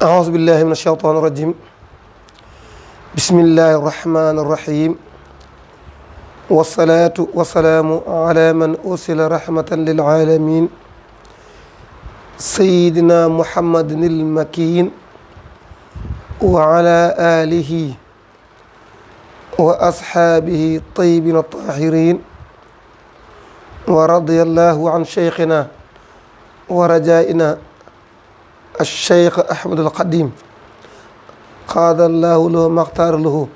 أعوذ بالله من الشيطان الرجيم بسم الله الرحمن الرحيم والصلاة والسلام على من أرسل رحمة للعالمين سيدنا محمد المكين وعلى آله وأصحابه الطيبين الطاهرين ورضي الله عن شيخنا ورجائنا الشيخ أحمد القديم قاد الله له ما اختار له.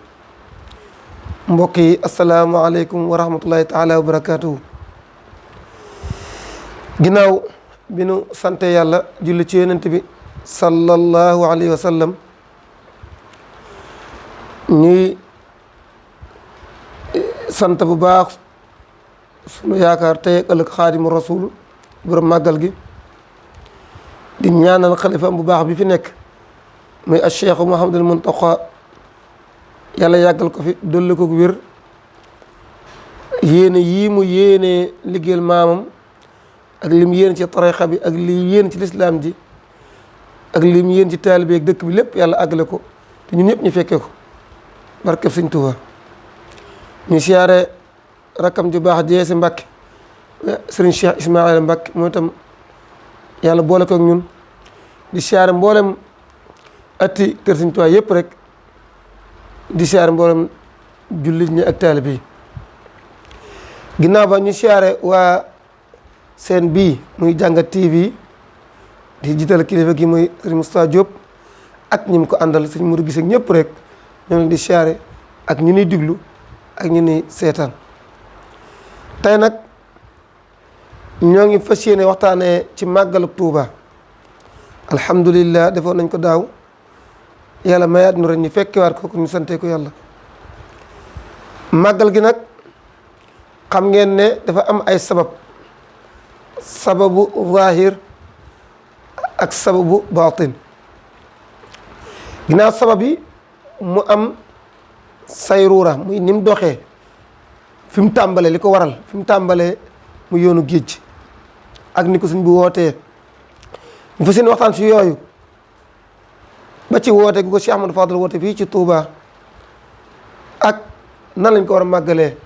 mbokk yi asalaamaaleykum wa rahmatullahi taala wa barakaatuhu. ginnaaw bi nu sante yàlla julli ci yonent bi sallallahu alayhi wa sallam ñuy sant bu baax sunu yaakaar tey ak ëllëg xaadimu rasul borom màggal gi di ñaanal xalifa bu baax bi fi nekk muy al cheikh Mouhamadul Muntaqa yàlla yàggal ko fi dolli ko wér yéene yii mu yéenee liggéeyal maamam ak lim yéen ci tarixa bi ak li yéen ci lislaam ji ak lim yéen ci taalibe ak dëkk bi lépp yàlla àggale ko te ñun ñëpp ñu fekkee ko barkeb Sëñ Tuubaa. ñu siyaare rakkam ju baax jee si Mbàkke Sëriñ Cheikh Ismaïla Mbàkke mooy itam yàlla boole ko ak ñun di siyaare mboolem atti kër Sëñ Tuubaa yëpp rek di siyaare mboolem jullit ñi ak taalibe yi. ginnaaw ba ñu siyaare waa seen bii muy Jàngat TV di jiital kilifa gi muy Sëriñ Moustapha Diop ak ñi mu ko àndal Sëriñ Mourou Gise ñëpp rek ñoo leen di siyaare ak ñu nuy diglu ak ñu nuy seetaan. tey nag ñoo ngi fas yéene waxtaanee ci màggalu Tuuba alhamdulillah defoon nañ ko daaw yàlla mayaat nu ren ñu fekkewaat ko ñu sante ko yàlla. màggal gi nag xam ngeen ne dafa am ay sababu zahir ak sababu batin. ginnaaw sabab yi mu am sayruura muy ni mu doxee fi mu tàmbalee li ko waral fi mu tàmbalee mu yoonu géej ak ni ko suñ bu wootee ñu fa seen waxtaan si yooyu ba ci woote gu ko Cheikh Ahmadou Fadal woote fii ci Touba ak nan lañ ko war a màggalee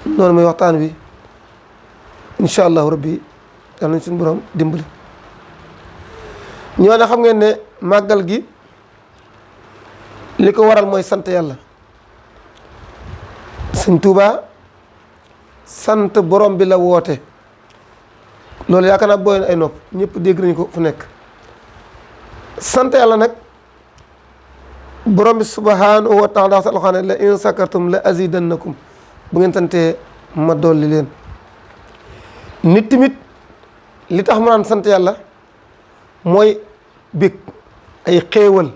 noonu mooy waxtaan wi incha allahu rabbi yàlla nañ suñu borom dimbali. ñoo ne xam ngeen ne màggal gi li ko waral mooy sant yàlla. Sëñ Tuuba sant borom bi la woote loolu yaakaar naa booy ay nopp ñëpp dégg nañu ko fu nekk. sant yàlla nag borom bi subhanahu wa taala wax alxuraan la in sakartum la azidannakum bu ngeen santee ma dolli leen. nit tamit li tax mu naan sant yàlla mooy bég ay xéewal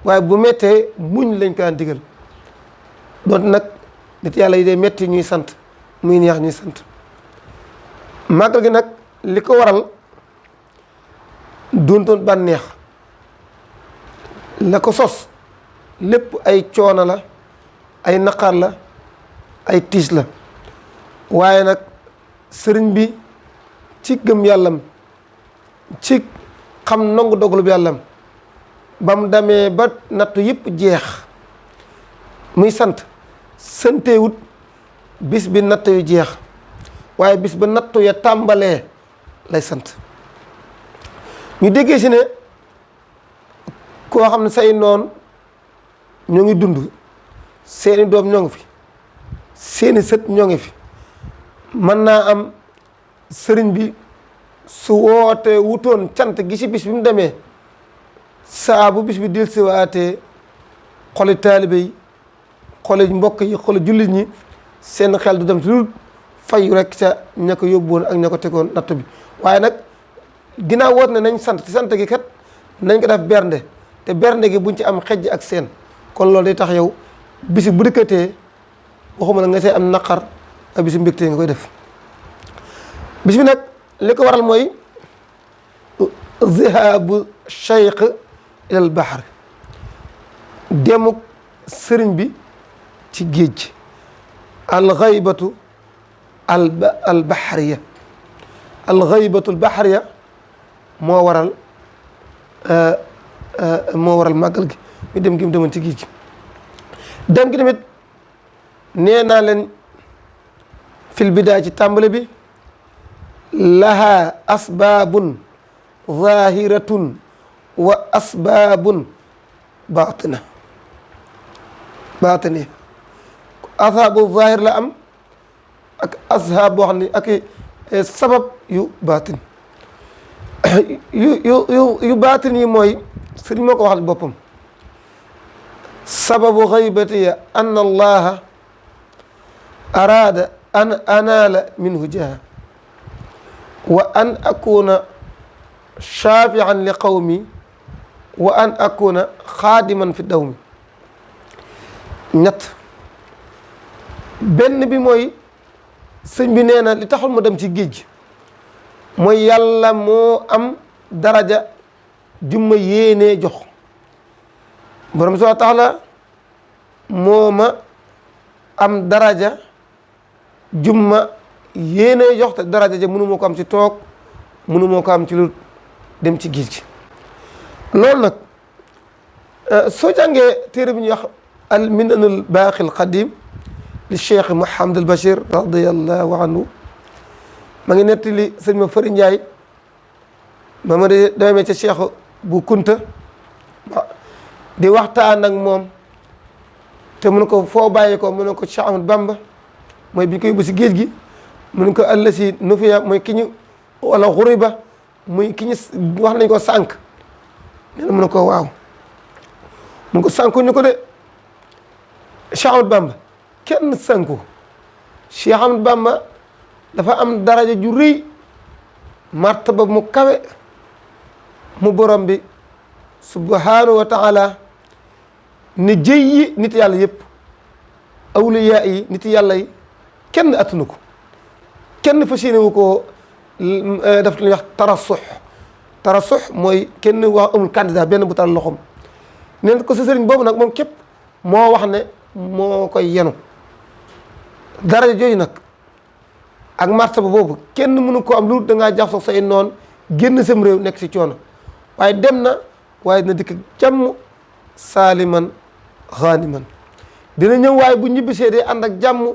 waaye bu mettee muñ lañ ko daan digal doonte nag nit yàlla yi dee metti ñuy sant muy neex ñuy sant. màggal gi nag li ko waral doontoon bànneex la ko sos lépp ay coono la ay naqar la ay tiis la waaye nag sëriñ bi ci gëm yàllam ci xam nangu dogalub yàllam ba mu demee ba nattu yëpp jeex muy sant santeewut bis bi natt yu jeex waaye bis ba nattu ya tàmbalee lay sant. ñu déggee si ne koo xam ne say noon ñoo ngi dund seeni doom ñoo ngi fi seeni sët ñoo ngi fi mën naa am sëriñ bi su woote wutoon cant gi ci bis bi mu demee saa bu bis bi dil si waatee xoli taalibe yi xoli mbokk yi xoli jullit ñi seen xel du dem ci lu fayu rek ca ña ko yóbbuwoon ak ña ko tegoon natt bi. waaye nag ginnaaw woot ne nañ sant ci sant gi kat nañ ko def bernde te bernde gi buñ ci am xejj ak seen kon loolu day tax yow bisi bu dikkatee waxuma la nga see am naqar ak bisi mbégtee nga koy def. bis bi nag li ko waral mooy zihabu cheikh ilal bahar demuk sëriñ bi ci géej alxaybatu albahariya alxaybatul bahariya moo waral moo waral màggal gi ñu dem gi mu demoon ci géej gi dem gi tamit nee naa leen fil bidaa ci tàmbale bi laha asbaabun zahiratun wa asbaabun baatina asbaabu zahir la am ak asbaab boo xam ne ak sabab yu baatin yu baatin yi mooy sëriñ moo ko waxal boppam sababu xaybatiya an allaha araada an anaala minhu jaha wa an akuna shafian li qawmi wa an akuna xaadiman fi dawmi ñett benn bi mooy sëñ bi nee na li taxul mu dem ci géej gi mooy yàlla moo am daraja jumma yéenee jox borom subhaanahu wa taala moo ma am daraja jumma yéenee jox te daraja ja mënu moo ko am ci toog mënu moo ko am ci lu dem ci géej gi loolu nag soo jàngee téere bi ñuy wax al minanul baaqil qadim li cheikh Mouhamed al Bachir radiallahu anhu ma ngi nettali sëñ ma Fari Njaay ma ma de demee ca cheikh bu Kunta di waxtaan ak moom te mu ne ko foo bàyyi ko mu ne ko Cheikh Ahmad Bamba mooy bi ñu ko yóbbu si géej gi mu ne ko allasi nufiya mooy ki ñu wala xuriba muy ki ñu wax nañ ko sànq nee na mu ne ko waaw mu ne ko sànku ñu ko de Cheikh Ahmad Bamba kenn sànku Cheikh Ahmad Bamba dafa am daraja ju rëy martaba mu kawe mu borom bi subhanahu wa taala ne jëyyi nit yàlla yëpp awliya yi nit yàlla yi kenn attunu ko kenn fas yéene wu ko daf la ñuy wax tarasux mooy kenn wax amul candidat benn bu tal loxom neen ko sa sëriñ boobu nag moom képp moo wax ne moo koy yenu daraja jooju nag ak martaba boobu kenn mënu ko am lu dangaa jax soog say noon génn sam réew nekk ci coono waaye dem na waaye dina dikk jàmm saaliman xaaniman dina ñëw waaye bu ñibbisee dee ànd ak jàmm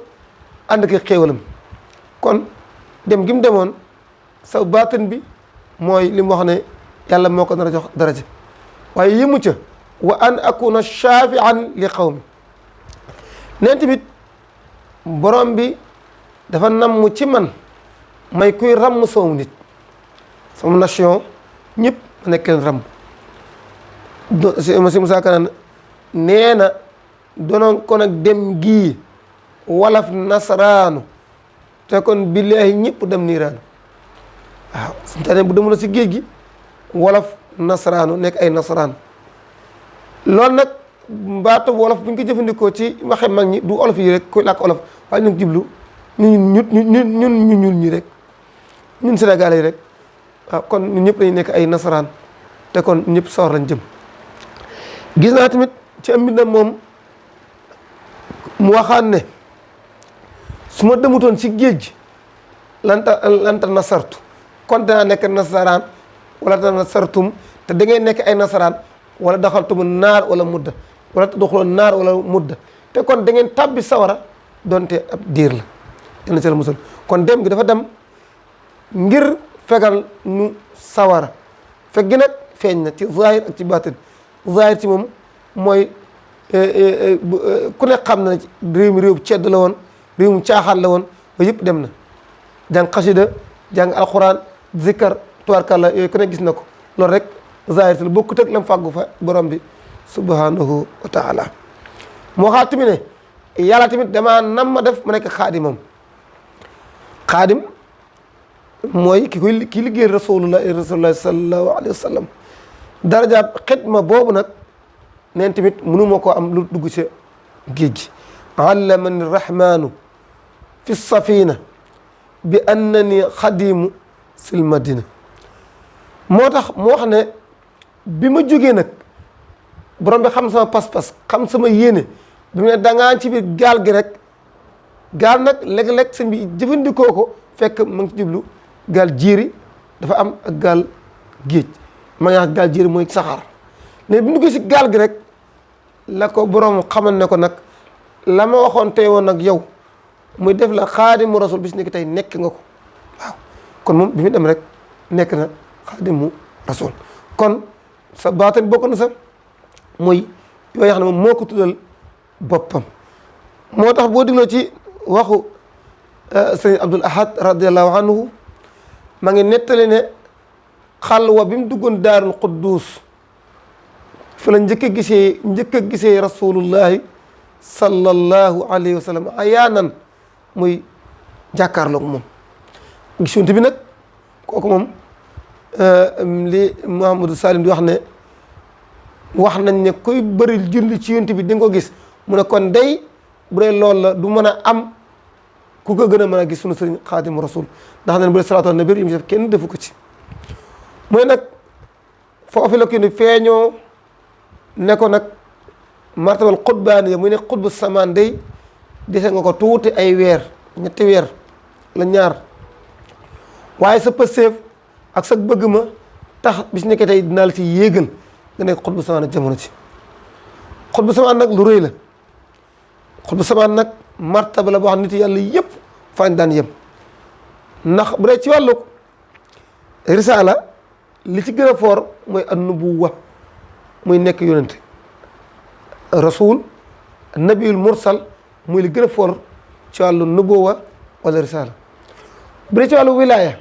ànd ak xéewalam kon dem gi mu demoon sa baatin bi mooy li mu wax ne yàlla moo ko nar a jox daraja waaye yëmu ca wa an akuna shafian li qawmi neen tamit borom bi dafa namm ci man may kuy ramm sama nit sama nation ñëpp ma nekk leen ramm si Moussa Kanane nee na doonoon kon ak dem gii walaf nasaraanu te kon billaahi ñëpp dem niiraanu waaw suñu tane bu demula si géej gi wolof nasaraanu nekk ay nasaraan loolu nag mbaatu wolof bu ñu ko jëfandikoo ci waxe mag ñi du olof yi rek koy làkk olof waaye ñu ngi jublu ñun ñuul ñi rek ñun Sénégalais yi rek waaw kon ñun ñëpp dañu nekk ay nasaraan te kon ñëpp sawar lañ jëm gis naa tamit ci am mbindam moom mu waxaan ne su ma demutoon ci géej gi lanta nasartu kon danaa nekk nasaraan wala dana nasartum te da ngay nekk ay nasaraan wala daxaltumu naar wala mudda wala doxuloon naar wala mudda te kon da ngeen tàbbi sawara donte ab diir la yal na ci la musal kon dem gi dafa dem ngir fegal nu sawara fekk gi nag feeñ na ci zahir ak ci batin zahir ci moom mooy ku ne xam na réew mi réew cedd la woon réew mu caaxaan la woon ba yëpp dem na jàng xasida jàng alquran zikkar tubaarkàlla yooyu ku ne gis na ko loolu rek zahir la bokkut ak lam fàggu fa borom bi subhanahu wa taala moo xaat tamit ne yàlla tamit damaa nam ma def ma nekk xaadimam xaadim mooy ki liggéey rasulullahi sallallahu alayhi wa sallam daraja xidma boobu nag neen tamit mënu ma koo am lu dugg ci géej gi allamani rahmanu fi safina bi annani xadimu sil madina moo tax mu wax ne bi ma jógee nag borom bi xam sama pas-pas xam sama yéene bi mu ne dangaa ci biir gaal gi rek gaal nag léeg-léeg sëñ bi jëfandikoo ko fekk ma ngi ci jublu gaal jiiri dafa am ak gaal géej ma ngi wax gaal jéeri mooy saxaar ne bi mu duggee si gaal gi rek la ko borom xamal ne ko nag la ma waxoon tey woon nag yow muy def la xaadimu rasul bis nekk tey nekk nga ko waaw kon moom bi mu dem rek nekk na xaadimu rasul kon sa baatin bokk na sa muy yooyu xam ne moom moo ko tuddal boppam moo tax boo dégloo ci waxu sëñ Abdul Ahad radiallahu anhu ma ngi nettali ne xalwa bi mu duggoon daarul quddus fa la njëkk a gisee rasulullahi sallallahu alayhi wa sallam ayaanan muy jàkkaarloog moom gis yonent bi nag kooku moom li Mouhamadou Salim di wax ne wax nañ ne koy bëril julli ci yonent bi di nga ko gis mu ne kon day bu dee loolu la du mën a am ku ko gën a mën a gis sunu sëriñ xaadimu rasul ndax ne bu dee salaatu ala nabi yi mu def kenn defu ko ci mooy nag foofu la ko ni feeñoo ne ko nag martabal xutbaani ya muy ne xutbu samaan day dese nga ko tuuti ay weer ñetti weer la ñaar waaye sa pëseef ak sa bëgg ma tax bis nekkee tey dinaa la ci yéegal nga nekk xutbu samaan ak jamono ci xutbu samaan nag lu rëy la xutbu samaan nag martaba la boo xam nit yàlla yëpp fañ daan yem ndax bu dee ci wàllu risaala li ci gën a foor mooy an-nubuwwa muy nekk yonente rasul nabiyul mursal muy li gën a foor ci wàllu nubuwwa wala risaala bu dee ci wàllu wilaya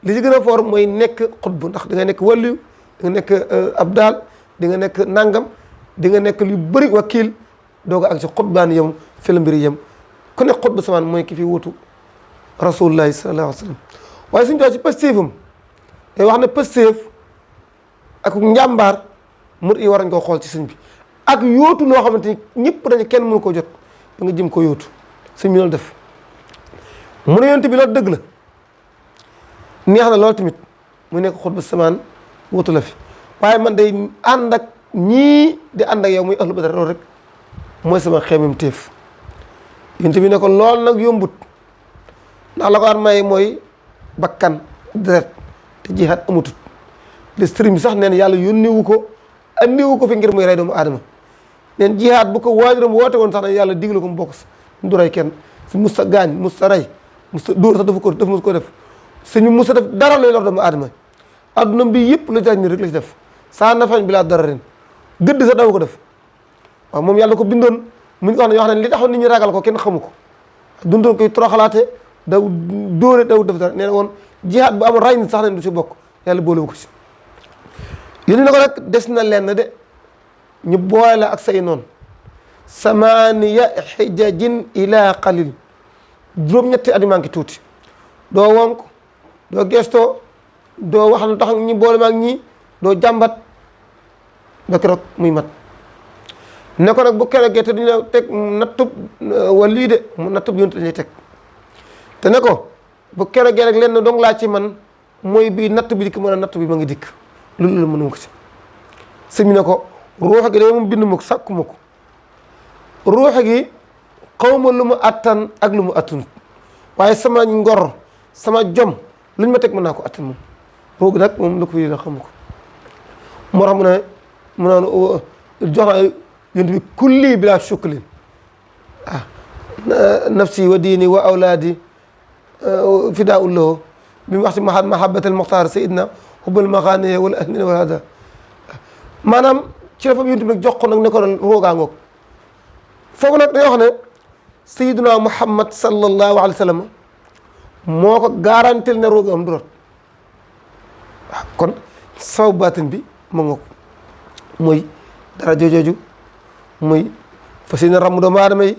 li ci gën a foor mooy nekk xutbu ndax di nga nekk waliyu di nga nekk abdal di nga nekk nangam di nga nekk lu bëri wakiil dooga ak ci xutbaan yem fi la mbiri yem ku nekk xutbu samaan mooy ki fi wutu rasulullahi sallallahu alayhi wa sallam waaye suñu ci pastéefam day wax ne pastéef ak njàmbaar mur yi war nañ koo xool ci sëñ bi ak yóotu loo xamante ni ñëpp dañu kenn mënu ko jot da nga jëm ko yóotu sëñ bi loolu def mu ne yonent bi loolu dëgg la neex na loolu tamit mu nekk xutbu samaan wutu la fi waaye man day ànd ak ñii di ànd ak yow muy ahlu badar loolu rek mooy sama xeemam téef yonent bi ne ko lool nag yombut ndax la ko daan may mooy bakkan deret te jihaad amutut le sëriñ bi sax neen yàlla yónniwu ko andiwu ko fi ngir muy rey doomu aadama neen jihaad bu ko waajuram woote woon sax ne yàlla diglu ko mu bokk du rey kenn su musta gaañ musta rey musta dóor sax dafa mus ko def suñu musta def dara lay lor doomu aadama adduna bi yëpp lu jaaj ni rek la ci def saa nafañ bi laa dara ren gëdd sax daw ko def waaw moom yàlla ko bindoon mu ngi wax ne yoo xam ne li taxoon nit ñi ragal ko kenn xamu ko dundoon koy toroxalaate daw dóore daw def dara nee na woon jihaad bu amul ray nit sax nañ du si bokk yàlla boolewu ko si yéen ne ko nag des na lenn de ñu boole ak say noon samaniya xijajin ila qalil juróom-ñetti at yu manqué tuuti doo wonk doo gestoo doo wax lu tax ñi boole ma ak ñii doo jàmbat ba keroog muy mat ne ko nag bu keroog gerte duñu la teg nattub wala lii de mu nattub yonent lañuy teg te ne ko bu keroog rek lenn dong laa ci man mooy bii natt bi dikk mën a natt bi ma ngi dikk loolu la mënuma ko ci sëñ bi ne ko ruux gi de moom bind ma ko sàkku ma ko ruux gi xaw ma lu mu attan ak lu mu attanut waaye sama ngor sama jom luñ ma teg mën naa ko attan moom ruux gi nag moom la ko fii la xam ko moo tax mu naan jox naa yonent bi kulli bila shuklin nafsi wa diini wa awlaadi fidaa ullahu bi mu wax ci mahabbatal muxtaar sayidna xubbal maxaaniya wala ahlina wala hada maanaam ci la fa yonent bi nag jox ko nag ne ko doon roogaa ngoog foofu nag day wax ne sayiduna muhammad sallallahu alayhi wa sallam moo ko garantil ne rooga am du rot waaw kon saw baatin bi moo ngoog muy dara jooju muy fas yéene ramm doomu aadama yi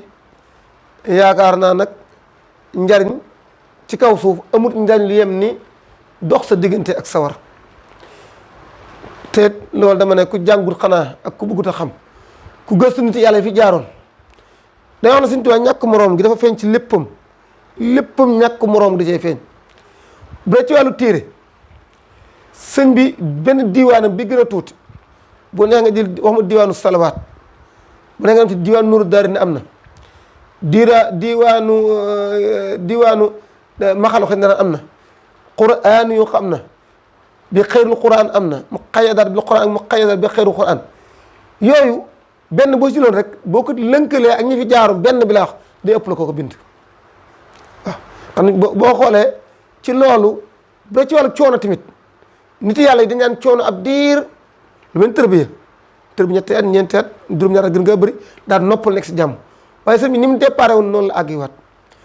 yaakaar naa nag njariñ ci kaw suuf amut njariñ lu yem ni dox sa diggante ak sawar te loolu dama ne ku jàngut xanaa ak ku bëggut a xam ku gëstu nit yàlla fi jaaroon day wax ne Sëñ Tuubaa ñàkk moroom gi dafa feeñ ci léppam ñàkk moroom di cee feeñ bu dee ci wàllu téere sëñ bi benn diiwaanam bi gën a tuuti bu neex nga jël wax ma diiwaanu salawaat bu neex nga am ci diiwaanu Nuuru Daarayni am na diiwaanu maxalu xëy na am na quraan yu xam na bi xayrul quran am na muqayyadat bil quran ak muqayyadat bi xayrul quran yooyu benn boo ci loon rek boo ko lënkalee ak ñi fi jaarum benn bi la wax day ëpp la ko bind waaw xam boo xoolee ci loolu ba ci wàllu coono tamit nit yàlla yi dañ naan coono ab diir lu mel tërbiya ñetti at ñeenti at juróom-ñaar gën nga bëri daal noppal nekk si jàmm waaye sëñ bi ni mu déparé woon noonu la àgg waat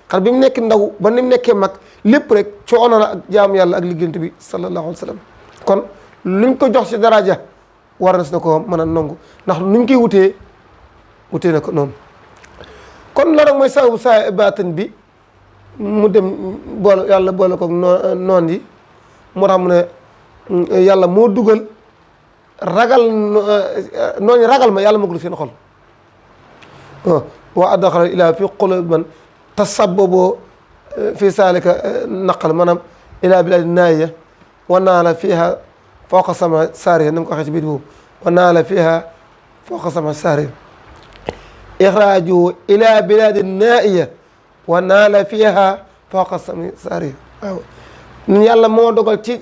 xam bi mu nekk ndaw ba ni mu nekkee mag lépp rek coono la ak jaamu yàlla ak liggéeyante bi sallallahu alayhi wa sallam kon luñ ko jox si daraja war na ko mën a nangu ndax nuñ koy wutee na ko noonu kon loolu nag mooy sababu saa baatin bi mu dem boole yàlla boole ko noon yi moo tax mu ne yàlla moo dugal ragal nooñu ragal ma yàlla ma gul seen xol wa adxala ilaa fi qulubi man tasabbabo fi saalika naqal maanaam ilaa biladi naaya wa naala fiha fawqa sama saariya na mu ko waxee ci biir boobu wa naala fiha fawqa sama saariya ixraaju ilaa biladi naaya wa naala fiha fawqa sama saariya waaw yàlla moo dugal ci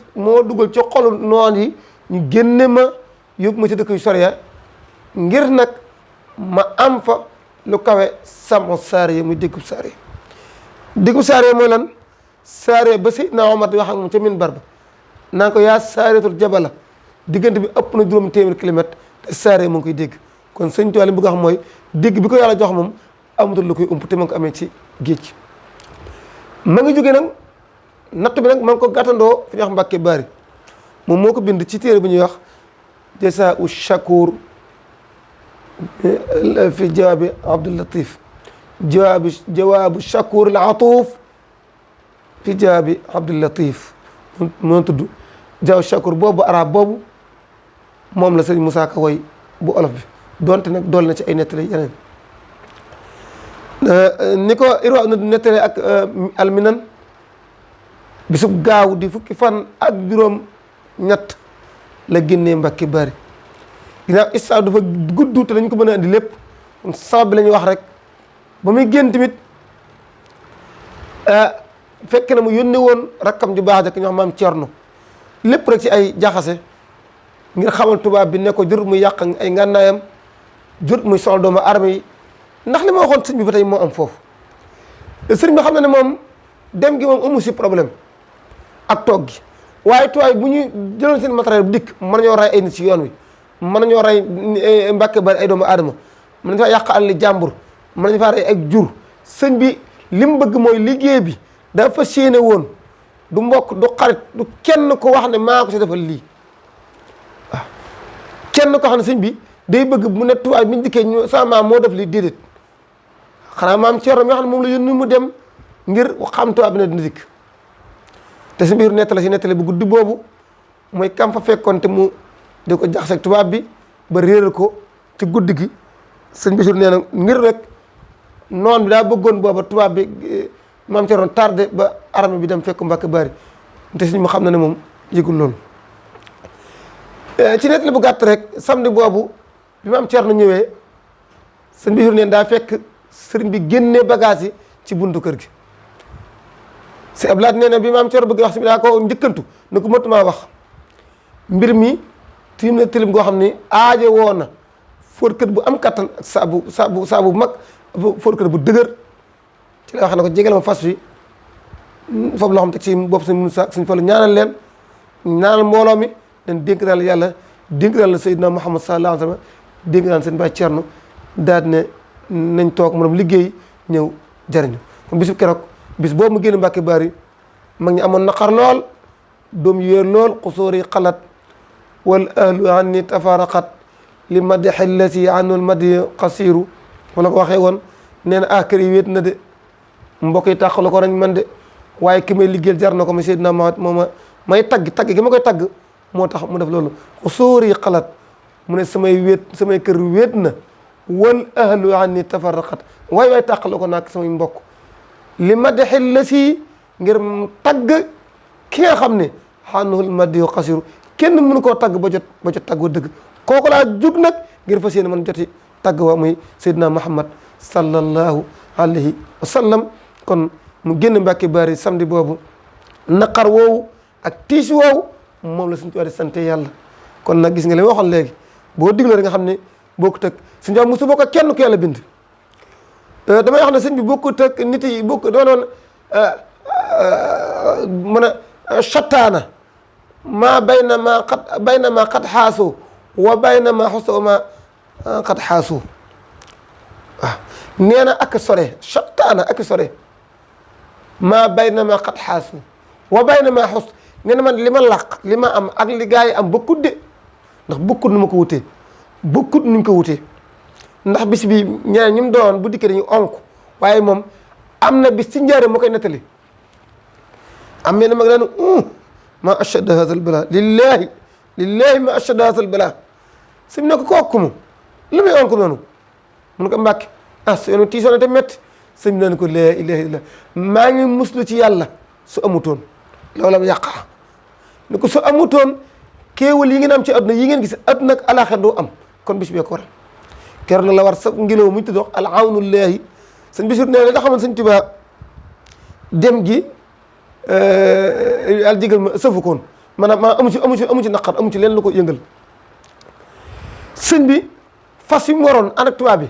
xolu noon yi ñu génne ma yóbbu ma ci dëkk yu soriya ngir nag ma am fa lu kawe sama saariya muy déggub saariya mooy lan saariya ba Seydina Omar di wax ak moom ca minbar ba naan ko yaa saariyatul jabala diggante bi ëpp na 200 kilomètres te saariya mu ngi koy dégg kon sëñ Tuubaa li mu bëgg a wax mooy dégg bi ko yàlla jox moom amatul lu koy ump te ma ngi ko amee ci géej ma ngi jógee nag natt bi nag ma ngi ko gàttandoo fi ñuy wax Mbàkke Baari moom moo ko bind ci téere bu ñuy wax Jazaa'u Shakuur fi jawaabi Abdul Latif jawaabu Shakuur al Atuuf fi jawaabi Abdul Latif moo tudd Jawaabu Shakuur boobu arab boobu moom la sëñ Moussa Ka woy bu olof bi donte nag dool na ci ay nettali yeneen ni ko Irwa na nettali ak alminan bisub gaaw di fukki fan ak juróom ñett la génnee Mbàkke Bari ginnaaw histoire dafa gudd te dañ ko mën a andi lépp sabab bi la ñuy wax rek ba muy génn tamit fekk na mu yónnee woon rakkam ju baax ja ñu wax maam Cerno lépp rek ci ay jaxase ngir xamal tubaab bi ne ko jot muy yàq ay ngànnaayam jot muy sol doomu armée yi ndax li ma waxoon sëñ bi ba tey moo am foofu sëñ bi xam na ne moom dem gi moom amu si problème ak toog gi waaye tuwaay bu ñu jëloon seen matériel bu dikk mën nañoo rey ay nit ci yoon wi mën nañoo rey Mbàkke Bari ay doomu aadama mën nañu faa yàq àlli jàmbur mën nañu faa rey ak jur sëñ bi li mu bëgg mooy liggéey bi dafa séene woon du mbokk du xarit du kenn ko wax ne maa ko si defal lii waaw kenn ko xam ne sëñ bi day bëgg mu ne tuwaay bi ñu dikkee ñu sama maam moo def lii déedéet xanaa maam Cerno mi nga xam ne moom la yónni mu dem ngir xam tubaab bi ne dina dikk te si biir nettali bu guddi boobu mooy kam fa fekkoon te mu di ko jaxase tubaab bi ba réeral ko ci guddi gi sëñ Basiru nee na ngir rek noon bi daa bëggoon booba tubaab bi maam Cerno tardé ba armée bi dem fekk Mbàkke Bari te sëñ mu xam na ne moom yëgul loolu ci nettali bu gàtt rek samedi boobu bi maam Cerno ñëwee sëñ Basiru neen daa fekk sëriñ bi génnee bagage yi ci buntu kër gi si ablaat nee na bi maam Cerno bëgg wax si bi daa ko njëkkantu ne ko mëtumaa wax mbir mi tilim na tilim goo xam ni aajo woo na fóotkat bu am kattan ak saabu bu mag fóotkat bu dëgër ci la wax na ko jégal ma fas wi foofu loo xam teg ci bopp suñ mun sa suñ fa la ñaanal leen ñaanal mbooloo mi leen dénk daal yàlla dénk daal la Seydina Muhammad sallallahu alayhi wa sallam dénk daal seen baay Cerno daal ne nañ toog mu dem liggéey ñëw jariñu kon bisu keroog bis boobu mu génn Mbàkke Bari mag ñi amoon naqar lool doom yéer lool xusóor yi xalat wal ahlu anni tafaraqat li madixi lati anul madi qasiru wala ko waxee woon nee na kër yi wéet na de mbokk yi tàqala ko nañ man de waaye ki may liggéeyal jar na ko ma Seydina Muhammad mooma may tagg gi ma koy tagg moo tax mu def loolu xusóor yi xalat mu ne samay kër wéet na wal ahlu anni tafaraqat waay tàqala ko naag samay mbokk li madixi lati ngir tagg ki nga xam ne xanul madi qasiru kenn mënu koo tagg ba jot tagg wa dëgg kooku laa jug nag ngir fas yéene man joti tagg wa muy Seydina Muhammad sallallahu alayhi wa sallam kon mu génn Mbàkke Bari samedi boobu naqar woowu ak tiis woowu moom la Sëñ Tuubaa di sante yàlla. kon nag gis nga li ma waxoon léegi boo digloo rek nga xam ne bokkut ak Sëñ Tuubaa mosu bokk ak kenn ku yàlla bind. damay wax ne sëñ bi bokkut ak nit yi bokk dama doon mën a shattaana maa bayna ma qad xaasu wa bayna ma xusta wa ma qad xaasu waaw nee na ak sore shattaana ak sore maa bayna ma qad xaasu wa bayna ma xust nee na man li ma làq li ma am ak li gaa yi am bokkut de ndax bokkut nu ma ko wutee bokkut nuñ ko wutee ndax bis bi ñeneen ñi mu doon bu dikkee dañuy onk waaye moom am na bis ci njëriñ moo koy nettali am na mag naan ma ashadda haazal balaa lillahi ma ashadda haazal balaa su mu ne ko kooku mu lu muy onk noonu mun ko mbàkke su yoonu tiisoon te métti sëñ bi naan ko laa ilaaha illallaah maa ngi muslu ci yàlla su amutoon loola yàqa ni ko su amutoon kéewal yi ngeen am ci adduna yi ngeen gis adduna ak alaaxira doo am kon bis bee ko waral keroog nag la war sa ngelaw mu ñu tudd al awnullaahi sëñ Basiru nee na da xaman sëñ Tuubaa dem gi al jigal ma sëfu koon maanaam amu ci naqar amu ci leen lu ko yëngal sëñ bi fas yi mu waroon ànd ak tubaab bi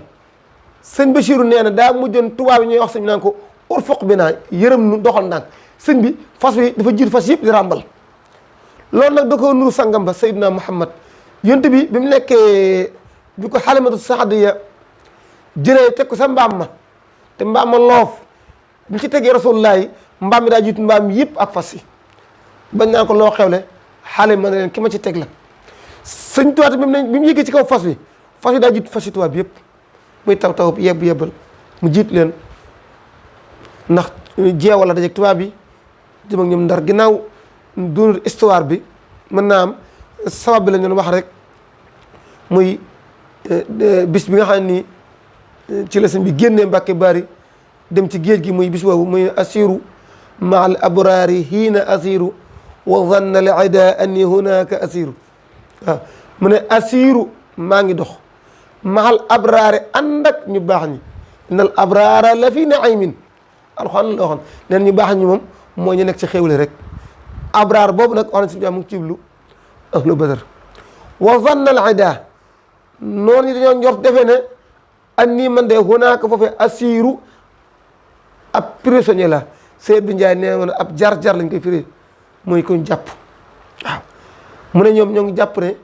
sëñ Basiru nee na daa mujjoon tubaab yi ñuy wax sëñ bi naan ko urfuq bi naa yërëm nu doxal ndànk sëñ bi fas wi dafa jiir fas yëpp di ràmbal loolu nag da ko nuru sangam ba Seydina Muhammad yonent bi mu nekkee bi ko Halimatu Saadiya jëlee teg ko sa mbaam ma te mbaam ma loof bi ci tegee Rasulullaahi mbaam mi daa jiitu mbaam yëpp ak fas yi bañ naan ko loo xewle Halima ne leen ki ma ci teg la sëñ Tuubaa bi mu yëgee ci kaw fas wi daa jiitu fas yi tubaab bi yëpp muy taw bi yebbal mu jiitu leen ndax jeewal la dajeeg tubaab bi jëm ak ñoom Ndar ginnaaw doonul histoire bi mën naa am sabab bi la ñu wax rek muy bis bi nga xam ne nii ci la sëñ bi génnee Mbàkke Bari dem ci géej gi muy bis boobu muy asiru ma al abraari hiina asiru wa zanna al ida anni hunaka asiru waaw mu ne asiru maa ngi dox ma al abraari ànd ak ñu baax ñi inna al abraara la fi naimin alxuraan la waxoon neen ñu baax ñi moom moo ñu nekk ci xéwle rek abraar boobu nag wax na suñu mu ngi ciblu ahlu badar wa zanna al ida noonu dañoo njort defee ne an nii man de hunaaka foofee asiru ab prisonnier la Seydou Ndiaye nee woon ab jar-jar lañ koy firee mooy ko jàpp waaw mu ne ñoom ñoo ngi jàpp ne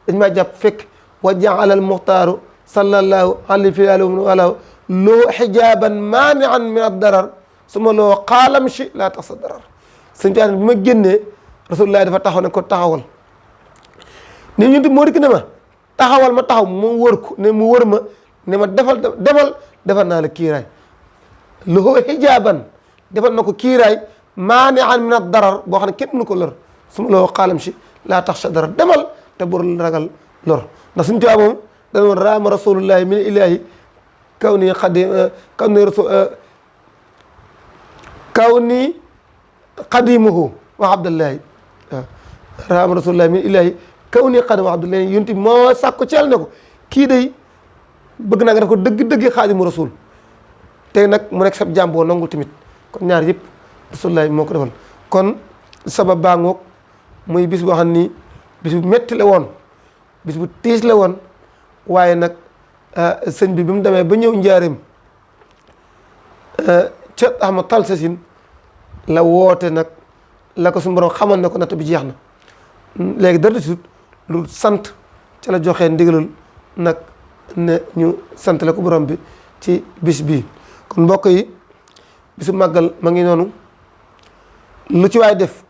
dañ maa jàpp fekk wa jaala al muxtaaru sallallahu alayhi wa sallam loo xijaaban maanian min ad darar su ma loo xaalam si laa tax sa darar sëñ bi bi ma génnee rasulullah dafa taxaw ne ko taxawal ni ñun moo dikk ne ma taxawal ma taxaw mu wër ko ne mu wër ma ne ma defal naa la kiiraay loo xijaaban defal na ko kiiraay maanian min ad darar boo xam ne kenn mënu ko lor su ma loo xaalam si laa tax sa darar demal te bur ragal lor ndax suñu tubaab moom dana woon raama rasulullahi min ilahi kaw nii xadimuhu wa abdullahi waaw raama rasulullahi min ilahi kaw nii xadimu wa abdullahi yonti moo sàkko ceel ne ko kii day bëgg naa nga def ko dëgg-dëgg xaadimu rasul te nag mu nekk sab jàmboo nangul tamit kon ñaar yëpp rasulullahi moo ko defal kon sabab baa ngoog muy bis boo xam ni bis bu metti la woon bis bu tiis la woon waaye nag sëñ bi mu demee ba ñëw njaareem ca Ahmad Tal Sasin la woote nag la ko suñu borom xamal ne ko natt bi jeex na léegi dara di lu sant ca la joxee ndigalul nag ne ñu sant la ko borom bi ci bis bii kon mbokk yi bisu màggal ma ngi noonu lu ci waay def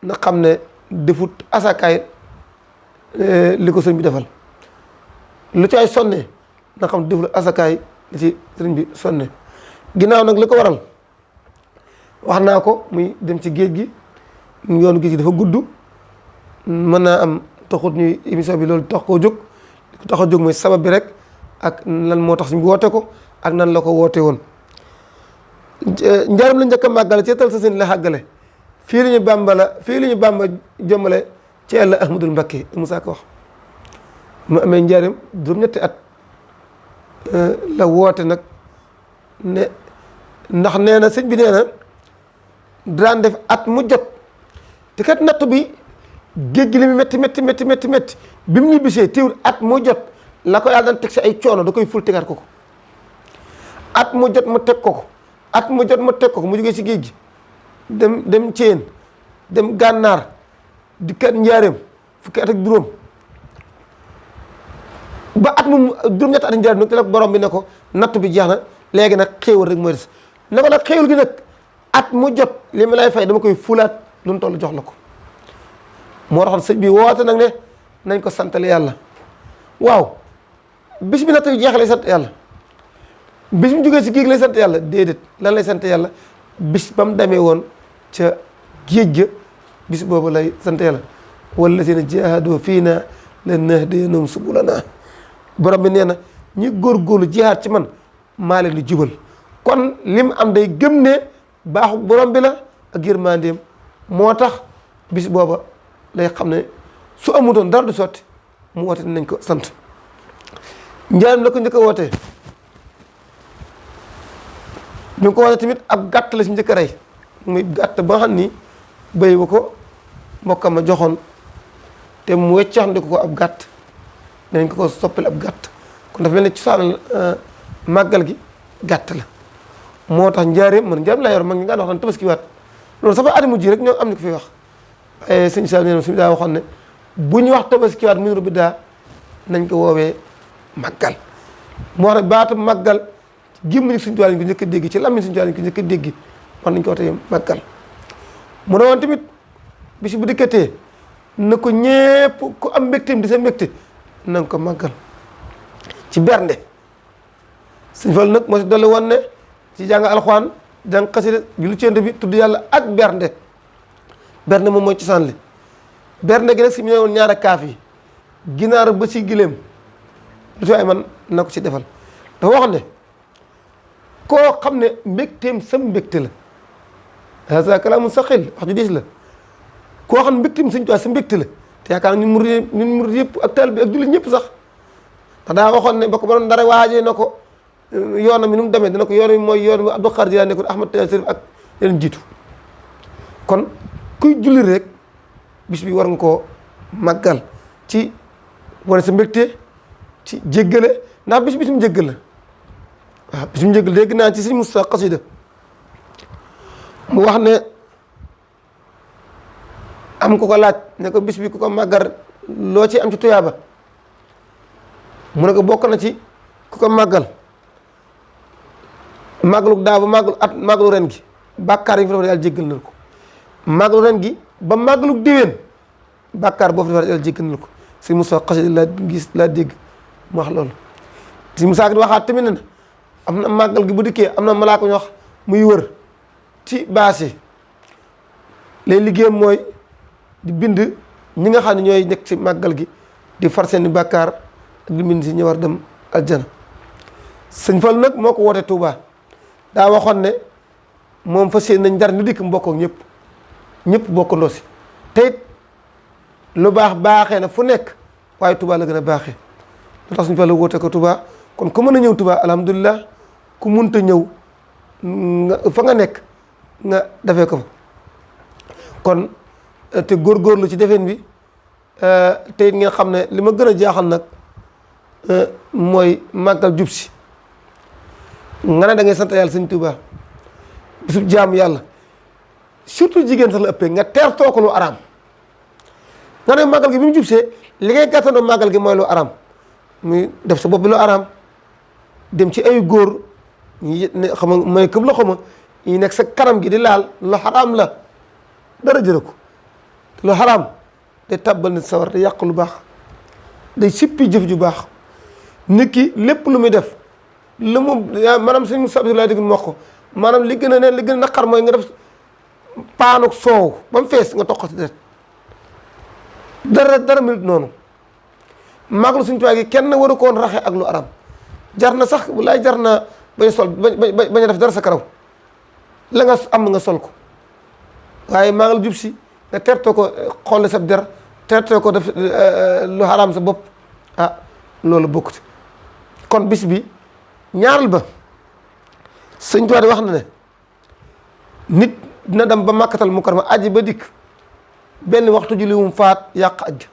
na xam ne defut asakaay li ko sëñ bi defal lu ci ay sonne na xam deful asakaay li ci sëriñ bi sonne ginnaaw nag li ko waral wax naa ko muy dem ci géej gi yoonu géej gi dafa gudd mën naa am taxut ñuy émission bi loolu tax koo jóg li ko tax a jóg mooy sabab bi rek ak lan moo tax ñu woote ko ak nan la ko woote woon njaaram la njëkk a màggale ci Tal Sasin la xàggale fii la ñu bàmba jommale ci Yàlla Ahmadul Mbakke Musaa ko wax mu amee njaaram juróom-ñetti at la woote nag ne ndax nee na sëñ bi nee na daan def at mu jot te kat natt bi géej gi li mu métti bi mu ñibbisee teewul at mu jot la ko yàlla daan teg si ay coono da koy ful tegaat ko at mu jot mu teg ko at mu jot mu teg ko mu jógee si géej gi dem Ceen dem Gànnaar di kat Njaareem fukki at ak juróom ba at mu juróom-ñetti at Njaareem nag te la borom bi ne ko natt bi jeex na léegi nag xéewal rek mooy des ne ko nag xéewal gi nag at mu jot li ma lay fay dama koy fulaat lu mu toll jox la ko moo taxoon sëñ bi woote nag ne nañ ko santale yàlla waaw bis bi natt yu jeex lay sant yàlla bis mu jógee si géej lay sant yàlla déedéet lan lay sant yàlla bis ba mu demee woon ca géej ga bis boobu lay sant yàlla wallazina jaahadu fiina lanahdiyannahum subulana borom bi nee na ñi góorgóorlu jihaad ci man maa leen di jubal kon lim am day gëm ne baaxu borom bi la ak yërmandeem moo tax bis booba lay xam ne su amutoon dara du sotti mu woote nañ ko sant njaaram la ko njëkk a wootee ñu ngi ko wootee tamit ab gàtt la si njëkk a rey muy gàtt ba nga xam ni béy ba ko mbokkam ma joxoon te mu weccaxandiku ko ab gàtt danañ ko soppil ab gàtt kon dafa mel ne ci saanal màggal gi gàtt la moo tax njaareem man njaareem laa yor mag ñi nga wax naan tabaski waat loolu sax ba at mu ji rek ñoom am na ko fi wax waaye sëñ Sall nee na suñu daa waxoon ne bu ñu wax tabaski waat miniru bi daa nañ ko woowee màggal moo wax ne baatu màggal gémmiñ suñu tuwaay lañ ko njëkk a dégg ci lammiñ suñu tuwaay lañ ko njëkk a dégg wax nañ ko wootee màggal mu ne woon tamit bis bu dikkatee na ko ñépp ku am mbégteem di sa mbégte na nga ko màggal ci bernde sëñ Fall nag moo si dolli woon ne ci jàng alxuraan jàng xasida julli ci Yonent bi tudd yàlla ak bernde bernde moom mooy cosaan li bernde gi nag si mu ne woon ñaari kaaf yi ginaar ba ci gileem lu ci ay man na ko ci defal dafa wax ne koo xam ne mbégteem sam mbégte la hasa kalaamun saqil wax ju diis la koo xam ne mbégteem Sëñ Tuubaa sa mbégte la te yaakaar ñun murid yëpp ak taalibe bi ak jullit ñëpp sax ndax daa waxoon ne ba ko borom dara waajee na ko yoonam mi nu mu demee dana ko yoon mi mooy yoon bi Abdou Khadre Jilaani ne ko Ahmad Tidiane Chérif ak yeneen jiitu kon kuy jullit rek bis bi war nga koo màggal ci wane sa mbégte ci jéggale ndax bis mu jéggal la waaw bis mu jéggal dégg naa ci Sëñ Moussa xasida mu wax ne am ko laaj ne ko bis bi ku ko màggal loo ci am ci tuyaaba mu ne ko bokk na ci ku ko màggal màggalu daaw ba màggalu at màggalu ren gi bàkkaar yi fi dafa yàlla jéggal na ko màggalu ren gi ba màggalu déwén bàkkaar boo fi dafa yàlla jéggal na ko si Moussa xasida laa gis laa dégg mu wax loolu si Moussa di waxaat tamit ne am na màggal gi bu dikkee am na malaaka ñu wax muy wër ci baas yi lay liggéeyam mooy di bind ñi nga xam ne ñooy nekk ci màggal gi di far seeni bàkkaar ak di bind si ñu war dem aljana sëñ Fall nag moo ko woote Touba daa waxoon ne moom fas yéene nañ dara ni dikk mbokk ak ñëpp bokkandoo si te it lu baax baaxee na fu nekk waaye Touba la gën a baaxee lu tax sëñ Fall la woote ko Touba kon ku mën a ñëw Touba alhamdulilah ku munta ñëw fa nga nekk nga defee ko fa kon te góorgóorlu ci defeen bi te it ngeen xam ne li ma gën a jaaxal nag mooy màggal jub si nga ne da ngay sant yàlla sëñ Tuuba bisub jaamu yàlla surtout jigéen sax la ëppee nga teertoo ko lu araam nga ne màggal gi bi mu jub see li ngay gàttandoo màggal gi mooy lu araam muy def sa bopp bi lu araam dem ci ay góor ñi xam nga mooy këb la xama ñi nekk sa kanam gi di laal lu xaraam la dara jëre ko lu xaraam day tàbbal nit sawar day yàq lu baax day sippi jëf ju baax nit ki lépp lu muy def lu mu maanaam suñu sabsi laa dégg mu wax ko maanaam li gën a ne li gën a naqar mooy nga def paanuk soow ba mu fees nga toq ci dara minute noonu maaglu suñu tuwaay gi kenn waru koon raxe ak lu aram jar na sax bu laay jar na bañ a sol bañ a def dara sa karaw la nga am nga sol ko waaye maagal jub si nga tertoo ko xool sa der tertoo ko def lu xaraam sa bopp ah loolu bokkut kon bis bi ñaaral ba sëñ Tuubaa wax na ne nit dina dem ba màkkatal mukarrama aji ba dikk benn waxtu julli wum faat yàq aj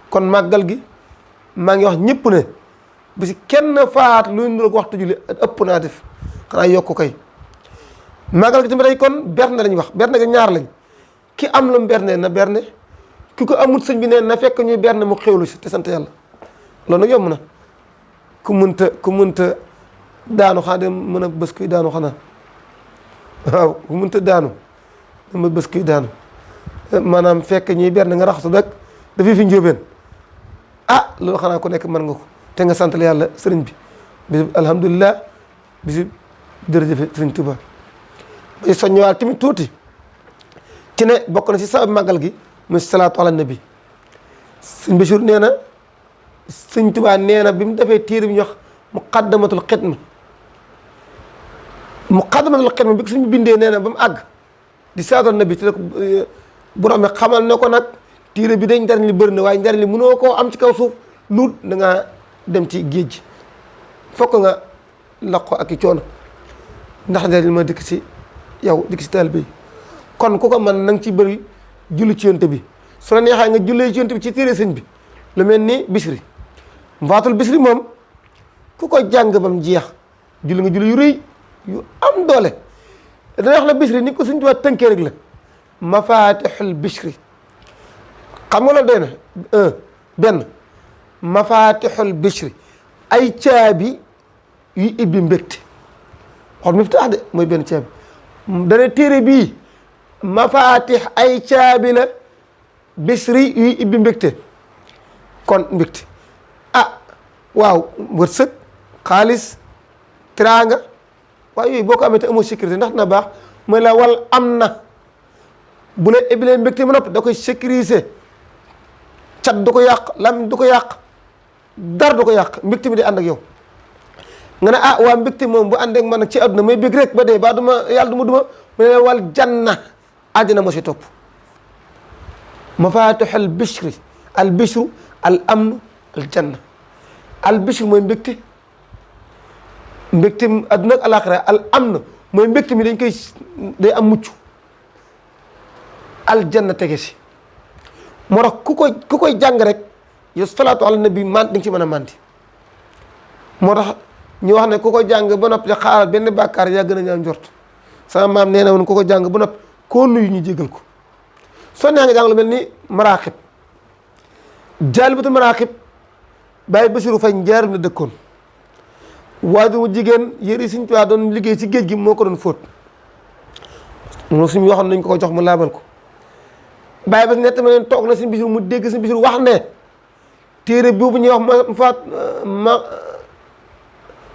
kon màggal gi maa ngi wax ñëpp ne bi si kenn faat luy niroog waxtu julli ëpp naa def xanaa yokku kay màggal gi tamit tey kon berne lañ wax berne ga ñaar lañ ki am lu berne na berne ki ko amul sëñ bi ne na fekk ñuy berne mu xewlu si te sant yàlla loolu nag yomb na ku mënta daanu xanaa de mën a bës kuy daanu xanaa waaw ku mënta daanu dama bës kuy daanu maanaam fekk ñuy berne nga raxasu rek dafay fi njóobeen ah loolu xanaa ku nekk mën nga ko te nga sant yàlla sëriñ bi bisu alhamdulilah bisu jërëjëf sëriñ Tuuba may soññewaat tamit tuuti ci ne bokk na ci sabab màggal gi muy salaatu ala nabi sëñ Bachir nee na sëñ Tuuba nee na bi mu defee téere bi ñu wax muqaddamatul xidma bi ko suñu bindee nee na ba mu àgg di salaatu ala nabi ci la ko borom mi xamal ne ko nag téere bi dañ njariñ li bëri na waaye njariñ li mënoo koo am ci kaw suuf lu da ngaa dem ci géej gi fokk nga laq ko ak i coono ndax njariñ li ma dikk ci yow dikk ci taalibe yi kon ku ko mën na nga ci bëri julli ci yonte bi su la neexee nga jullee ci yonte bi ci téere sëñ bi lu mel ni bisri mfaatul bisri moom ku ko jàng bam jeex julli nga julli yu rëy yu am doole dana wax la bisri ni ko sëñ Tuubaa tënkee rek la mafatixul bisri xam nga loolu doy na benn mafatixul bisri ay caabi yuy ibbi mbégte xool miftaax de mooy benn caabi dana téere bii mafatix ay caabi la bisri yuy ibbi mbégte kon mbégte ah waaw wërsëg xaalis teraanga waaye yooyu boo ko amee te amoo sécurité ndax na baax mooy la wal am na bu la ibbilee mbégte ma noppi da koy sécuriser cat du ko yàq lam du ko yàq dara du ko yàq mbégte mi di ànd ak yow nga ne ah waa mbégte moom bu ànd ak man nag ci àdduna may bég rek ba dee ba duma yàlla duma mu ne wal janna àddina moo si topp mafatihul bishri al bishru al amnu al janna al bishru mooy mbégte mbégte àdduna ak alaxira al amnu mooy mbégte mi dañ koy day am mucc al janna tege si moo tax ku koy jàng rek yow salaatu ala nabi man di nga ci mën a manti moo tax ñu wax ne ku ko jàng ba noppi xaaral benn bàkkaar yaa gën a ñaaw njort sama maam nee na woon ku ko jàng ba noppi koo nuyu ñu jégal ko soo nee nga jàng lu mel ni maraaxib jaalibatul maraaxib Baye Bassirou Faye njaaram la dëkkoon waajur mu jigéen yëri Sëñ Tuubaa doon liggéey ci géej gi moo ko doon fóot moom suñu waxoon nañ ko jox mu laabal ko Baye Bass nett ma leen toog na Sëñ Bassirou mu dégg Sëñ Bassirou wax ne téere boobu ñuy wax ma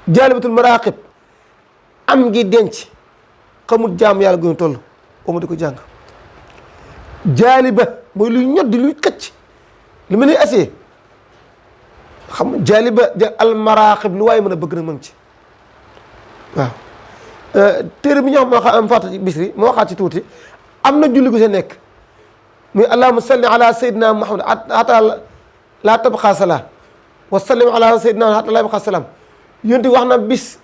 jaalibatul maraaxib am ngi denc xamul jaamu yàlla gën a toll oma di ko jàng jaaliba mooy luy ñoddi luy xëcc lu mel ni acier xam jaaliba al maraaxib lu waaye mën a bëgg na mën ci waaw téere bi ñu wax moo xam am fàtta ci bisri moo waxaat ci tuuti am na julli gu sa nekk muy allahumma salli ala sayyidina muhammad hatta laa tabqa salaa wa sallim ala sayyidina hatta laa yabqa salaam yonent bi wax na bis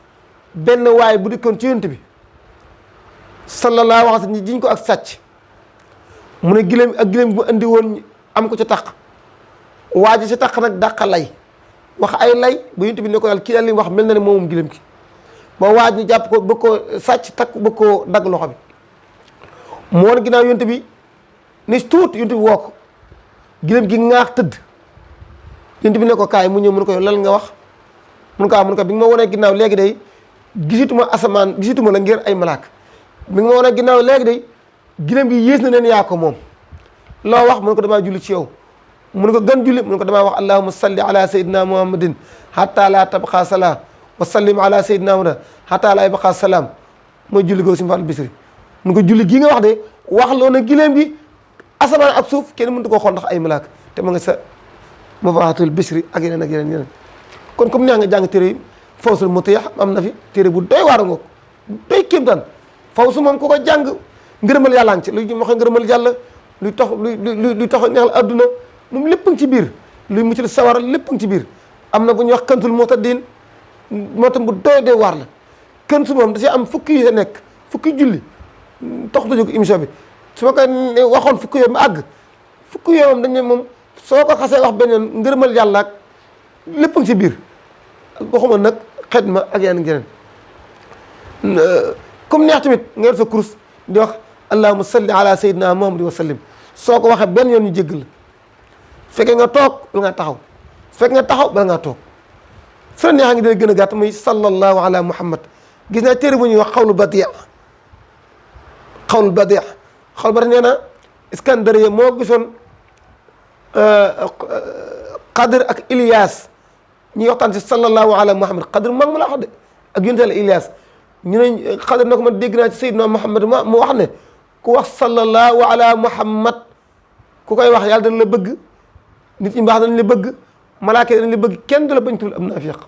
benn waay bu dikkoon ci yonent bi sallallahu alayhi wa sallam jiñ ko ak sàcc mu ne gileem ak gileem bu andi woon am ko ca taq waa ji sa taq nag dàqa lay wax ay lay bu yonent bi ne ko daal kii daal li wax mel na ne moomum gileem ki ba waaj ñu jàpp ko bëgg koo sàcc takk bëgg koo dagg loxo bi mu woon ginnaaw yonent bi ni tuut yonent bi woo ko gileem gi ŋaax tëdd yonent bi ne ko kaay mu ñëw mu ne ko yow lan nga wax mun ko bi nga ma wonee ginnaaw léegi day gisituma asamaan gisituma la ngir ay malaak bi nga ma wonee ginnaaw léegi day gileem gi yées na leen yaa ko moom loo wax mu ne ko damaa julli ci yow mu ne ko gën julli mu ne ko damaa wax allahumma salli ala sayyidina muhammadin hatta la tabqa salaa wa sallim ala sayyidina muhammad hatta la yabqa salaam mooy julli googu si Fàllu Bisri mu ne ko julli gii nga wax de wax loo na gileem gi asamaan ak suuf kenn mënut koo xool ndax ay malaak te ma nga sa Mafaatihul Bisri ak yeneen ak yeneen kon comme neex nga jàng téere yi Fawzul Mutiih am na fi téere bu doy waar ngoog doy kéemtaan Fawzu moom ku ko jàng ngërëmal yàlla ci luy wax ngërëmal yàlla luy tax luy tax neexal adduna moom lépp ngi ci biir luy muccal sawara lépp ngi ci biir am na bu ñuy wax Kanzul Muhtadin moo tam bu doy waar la Kanzu moom da ci am fukki yu nekk fukki julli tax ta jóg émission bi su ma ko waxoon fukki yoon ma àgg fukki yoon dañ ne moom soo ko xasee wax beneen ngërëmal yàlla ak lépp ngi ci biir waxuma nag xidma ak yeneen geneen comme neex tamit nga yor sa kurus di wax allahumma salli ala sayyidina muhammad wa sallim soo ko waxee benn yoon ñu jéggal la fekkee nga toog bala ngaa taxaw fekkee nga taxaw bala ngaa toog su la neexee ngi dina gën a gàtt muy sallallahu ala muhammad gis naa téere bu ñuy wax xawlu badia xawlu badia xawlu badia nee na Iskandariya moo gisoon Xadir ak Ilias ñuy waxtaan si sallallahu ala muhammad Xadir mag mu laa wax de ak yonent Yàlla Ilias ñu ne Xadir na ko man dégg naa ci Seydina Muhammad mu wax ne ku wax sallallahu ala muhammad ku koy wax yàlla dana la bëgg nit ñi baax dañ la bëgg malaaka dañ la bëgg kenn du la bañ tul am naafiq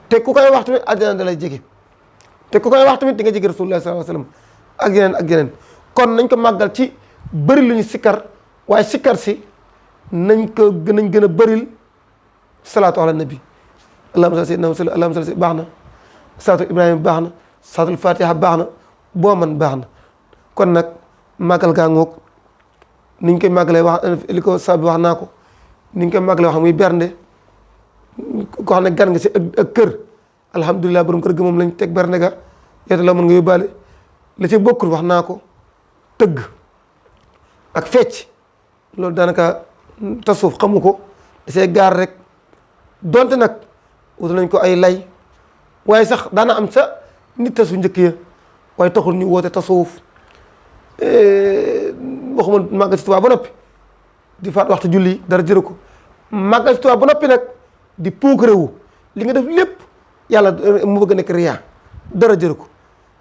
te ku koy wax tamit àjjana da lay jege te ku koy wax tamit di nga jege rasulullah sallallahu alayhi wasallam ak yeneen ak yeneen kon nañ ko màggal ci bëri lu ñu sikkar waaye sikkar si nañ gën a bëril salaatu ala nabi allahumma salli sayyidina wa sallam allahumma salli baax na salaatu ibrahima baax na salaatul fatiha baax na boo man baax na kon nag màggal gaa ngoog niñ koy màggalee wax li ko sabi wax naa ko niñ koy màggalee wax muy bernde ko xam ne gan nga si ak kër alhamdulilah borom kër ga moom lañ teg bernde ga yow la mën nga yóbbaale la ci bokkul wax naa ko tëgg ak fecc loolu daanaka tasawuf xamu ko da see gaar rek donte nag wutu nañ ko ay lay waaye sax daana am sa nit tasu njëkk ya waaye taxul ñu woote tasawuf waxuma màggal ci Tuubaa ba noppi di faat waxtu julli dara jëru ko màggal ci Tuubaa ba noppi nag di puukarewu li nga def lépp yàlla mu bëgg a nekk riyaa dara jëru ko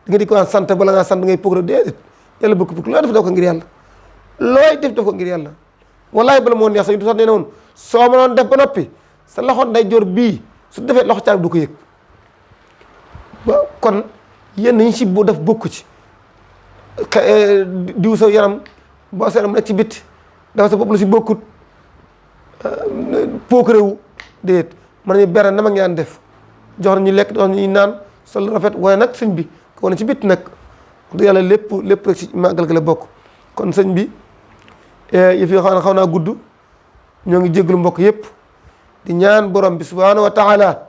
di nga di ko sant bala ngaa sant ngay puukarewu déedéet yàlla bëgg puk loo def ko ngir yàlla looy def ko ngir yàlla wallahi bala moo neex sax du sax nee na woon soo mënoon def ba noppi sa loxo nday joor bii su defee loxo caag du ko yëg waaw kon yenn yi si bu def bokku ci diw sa yaram boo sa yaram nekk ci bit dafa sa bopp lu si bokkut pookarewu déet mën nañu bere na ma ngi daan def jox nañu lekk jox nañu naan sol rafet waaye nag sëñ bi ko wane ci bit nag du yàlla lépp rek ci màggal ga la bokk kon sëñ bi yëf yoo xam ne xaw naa gudd ñoo ngi jéggalu mbokk yëpp di ñaan borom bi subhanahu wa taala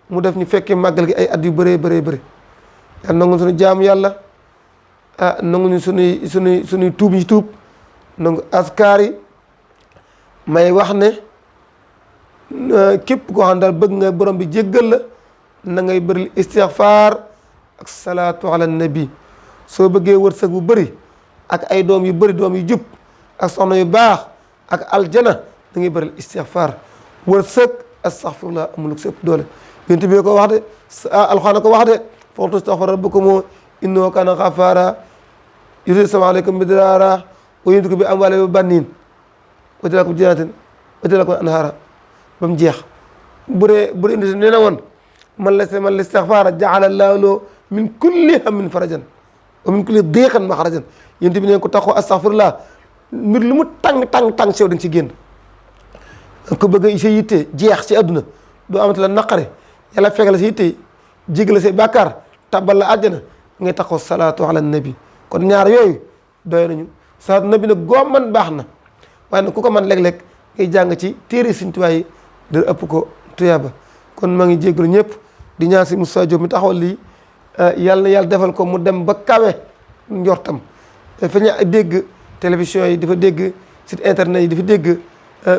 mu def ñu fekkee màggal gi ay at yu bëree bëri yàlla nangu suñu jaamu yàlla nangu ñu suñuy tuub yi tuub nangu askar yi may wax ne képp koo xam daal bëgg nga borom bi jéggal la na ngay bëril istixfaar ak salaatu ala nabi soo bëggee wërsëg bu bëri ak ay doom yu bëri doom yu jub ak soxna yu baax ak aljana da ngay bëril istixfaar wërsëg astaxfirullah amul ko sëpp doole yonent bi ko wax de alxuraan ko wax de faqultu astaghfiru rabbakum innahu kaana ghaffara yursilu samaa alaykum midraara wa yumdidkum bi amwaalin wa baniin wa yaj'al lakum jannaatin wa yaj'al lakum anhaara ba mu jeex bu dee indi nee na woon man l-istighfaara ja'ala llaahu lahu min kulli hammin farajan wa min kulli diiqin maxrajan yonent bi neen ko taxoo astaghfirullah mbir lu mu tàng sew dañ ci génn ko bëgg sa yitte jeex ci àdduna doo amati la naqare yàlla fegal la sa yitte jégal say bàkkaar tabal la àjjana ngay taxaw salaatu ala nabi kon ñaar yooyu doy nañu salaatu nabi nag goo man baax na waaye nag ku ko man léeg-léeg ngay jàng ci téere Sëriñ Tuubaa yi dara ëpp ko tuyaaba kon maa ngi jégalu ñëpp di ñaan si Moussa Diop mi taxawal lii yàlla na yàlla defal ko mu dem ba kawe njortam fa ñu dégg télévision yi dafa dégg site internet yi dafa dégg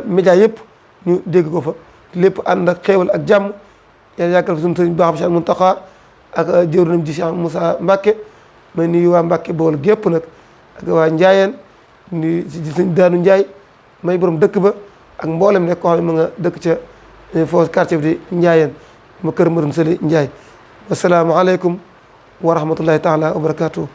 média yëpp ñu dégg ko fa lépp ànd ak xéewal ak jàmm yàlla yàggal fa suñu sëriñ baax bi Cheikh Mountakha ak jëwriñam ji Cheikh Moussa Mbacke may nuyu waa Mbacke bool gépp nag ak waa Njaayeen nuyu si sëñ Daanu Njaay may borom dëkk ba ak mboolem nekk koo xam ne ma nga dëkk ca foofu quartier bi di Njaayeen ma kër Maram Sëli Njaay wassalaamu aleykum wa rahmatullahi taala wa barakatuh